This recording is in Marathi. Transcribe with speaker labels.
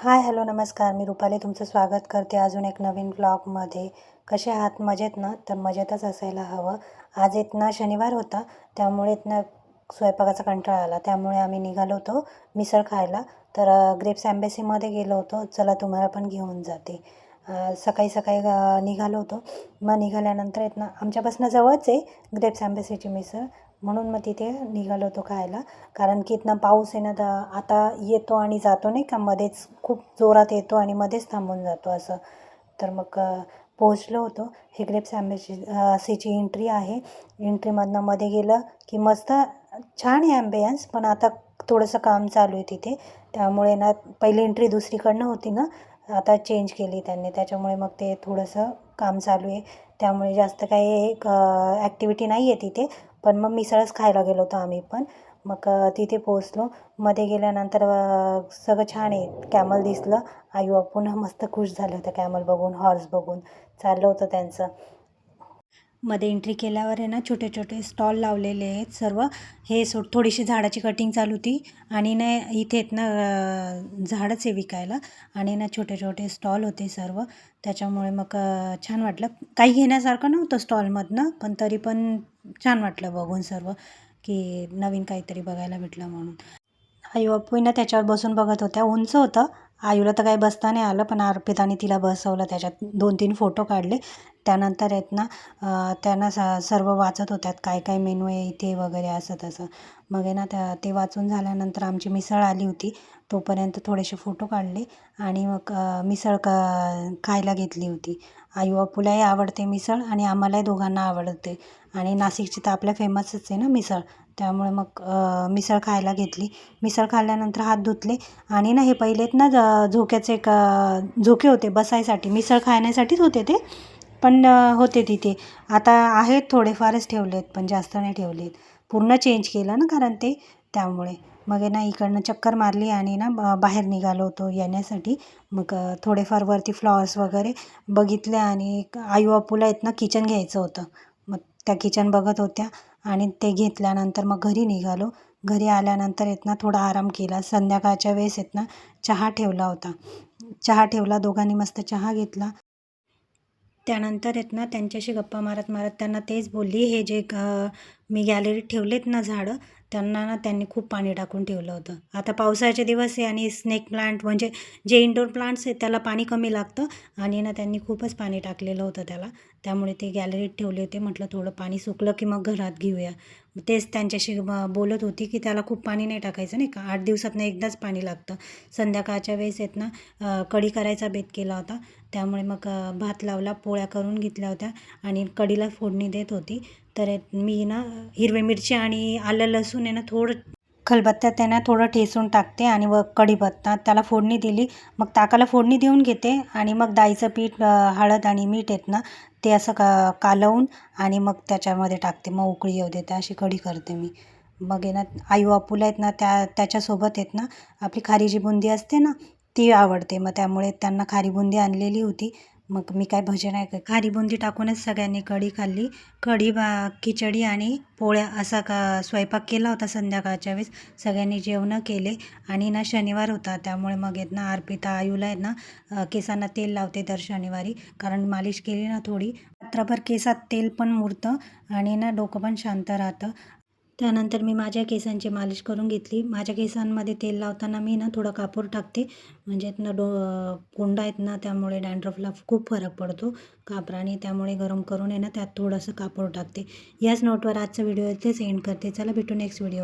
Speaker 1: हाय हॅलो नमस्कार. मी रुपाली तुमचं स्वागत करते अजून एक नवीन व्लॉगमध्ये. कसे आहात? मजेत ना? तर मजेतच असायला हवं. आज इथनं शनिवार होता, त्यामुळे इथनं स्वयंपाकाचा कंटाळा आला, त्यामुळे आम्ही निघालो होतो मिसळ खायला. तर ग्रेप्स एम्बॅसीमध्ये गेलो होतो. चला तुम्हाला पण घेऊन जाते. सकाळी सकाळी निघालो होतो. मग निघाल्यानंतर इथनं आमच्यापासून जवळच आहे ग्रेप्स एम्बॅसीची मिसळ, म्हणून मग तिथे निघालो होतो खायला. कारण की इथनं पाऊस आहे ना, तर आता येतो आणि जातो नाही का, मध्येच खूप जोरात येतो आणि मध्येच थांबून जातो असं. तर मग पोहोचलो होतो. हे ग्रेप्स सीची एंट्री आहे. एंट्रीमधनं मध्ये गेलं की मस्त छान आहे ॲम्बियन्स, पण आता थोडंसं काम चालू आहे तिथे. त्यामुळे ना पहिली एंट्री दुसरीकडनं होती ना, आता चेंज केली त्यांनी, त्याच्यामुळे मग ते थोडंसं काम चालू आहे. त्यामुळे जास्त काही ॲक्टिव्हिटी नाही आहे तिथे. पण मग मिसळच खायला गेलो होतो आम्ही पण. मग तिथे पोहोचलो. मध्ये गेल्यानंतर सगळं छान आहे. कॅमल दिसलं. आई पुन्हा मस्त खुश झाले होते कॅमल बघून, हॉर्स बघून. चाललं होतं त्यांचं. मध्ये एंट्री केल्यावर आहे ना, छोटे छोटे स्टॉल लावलेले आहेत सर्व. हे थोडीशी झाडाची कटिंग चालू होती आणि ना इथे आहेत ना झाडच आहे विकायला, आणि ना छोटे छोटे स्टॉल होते सर्व. त्याच्यामुळे मग छान वाटलं. काही घेण्यासारखं नव्हतं स्टॉलमधनं, पण तरी पण छान वाटलं बघून सर्व, की नवीन काहीतरी बघायला भेटलं म्हणून. आई बापूही ना त्याच्यावर बसून बघत होत्या. उंच होतं. आईला तर काही बसता नाही आलं, पण अर्पिताने तिला बसवलं. त्याच्यात 2-3 फोटो काढले. त्यानंतर आहेत ना त्यांना सर्व वाचत होत्यात, काय काय मेनू आहे इथे वगैरे असं तसं. मग आहे ना ते वाचून झाल्यानंतर आमची मिसळ आली होती. तोपर्यंत थोडेसे फोटो काढले आणि मग मिसळ खायला घेतली होती. आई बापूलाही आवडते मिसळ आणि आम्हालाही दोघांना आवडते. आणि नाशिकची तर आपल्या फेमसच आहे ना मिसळ. त्यामुळे मग मिसळ खायला घेतली. मिसळ खाल्ल्यानंतर हात धुतले आणि ना हे पहिलेत ना झोक्याचे एक झोके होते बसायसाठी, मिसळ खाण्यासाठीच होते ते, पण होते तिथे. आता आहेत थोडेफारच ठेवलेत, पण जास्त नाही ठेवलेत. पूर्ण चेंज केलं ना कारण ते, त्यामुळे. मग आहे ना इकडनं चक्कर मारली आणि ना बाहेर निघालो होतो येण्यासाठी. मग थोडेफार वरती फ्लॉवर्स वगैरे बघितले आणि आई बापूला आहेत ना किचन घ्यायचं होतं. मग त्या किचन बघत होत्या आणि ते घेतल्यानंतर मग घरी निघालो. घरी आल्यानंतर आहेत ना थोडा आराम केला. संध्याकाळच्या वेळेस आहेत ना चहा ठेवला होता. चहा ठेवला, दोघांनी मस्त चहा घेतला. त्यानंतर आहेत ना त्यांच्याशी गप्पा मारत मारत त्यांना तेच बोलली, हे जे मी गॅलरीत ठेवलेत ना झाडं, त्यांना ना त्यांनी खूप पाणी टाकून ठेवलं होतं. आता पावसाळ्याचे दिवस आहे आणि स्नेक प्लांट म्हणजे जे इंडोर प्लांट्स आहेत त्याला पाणी कमी लागतं, आणि ना त्यांनी खूपच पाणी टाकलेलं होतं त्याला. त्यामुळे ते गॅलरीत ठेवले होते. म्हटलं थोडं पाणी सुकलं की मग घरात घेऊया. तेच त्यांच्याशी बोलत होती की त्याला खूप पाणी नाही टाकायचं नाही का, 8 दिवसातनं एकदाच पाणी लागतं. संध्याकाळच्या वेळेस आहेत ना कढी करायचा बेत केला होता. त्यामुळे मग भात लावला, पोळ्या करून घेतल्या होत्या आणि कढीला फोडणी देत होती. तर मी ना हिरवी मिरची आणि आलं लसूण आहे ना थोडं खलबत्त्यात आहे ना थोडं ठेचून टाकते आणि व कढीपत्ता त्याला फोडणी दिली. मग ताकाला फोडणी देऊन घेते आणि मग डाळीचं पीठ, हळद आणि मीठ आहेत ना ते असं कालवून आणि मग त्याच्यामध्ये टाकते. मग उकळी येऊ देते. अशी कढी करते मी. मग आहे ना आई बापूला आहेत ना त्याच्यासोबत आहेत ना आपली खारी जी बुंदी असते ना ती आवडते. मग त्यामुळे त्यांना खारी बुंदी आणलेली होती. मग मी काय भजे नाही काय, खारी बुंदी टाकूनच सगळ्यांनी कढी खाल्ली. कढी खिचडी आणि पोळ्या असा स्वयंपाक केला होता संध्याकाळच्या वेळेस. सगळ्यांनी जेवणं केले आणि ना शनिवार होता, त्यामुळे मग आहेत ना अर्पिता आयूला आहेत ना केसांना तेल लावते दर शनिवारी. कारण मालिश केली ना थोडी, रात्रभर केसात तेल पण मुरतं आणि ना डोकं पण शांत राहतं. त्यानंतर मी माझ्या केसांची मालिश करून घेतली. माझ्या केसांमध्ये तेल लावताना मी ना थोडं कापूर टाकते, म्हणजे ना कोंड आहेत ना त्यामुळे डॅन्ड्रफला खूप फरक पडतो कापराने. त्यामुळे गरम करून आहे ना त्यात थोडंसं कापूर टाकते. याच नोटवर आजचा व्हिडिओ इथेच एंड करते. चला भेटू नेक्स्ट व्हिडिओ.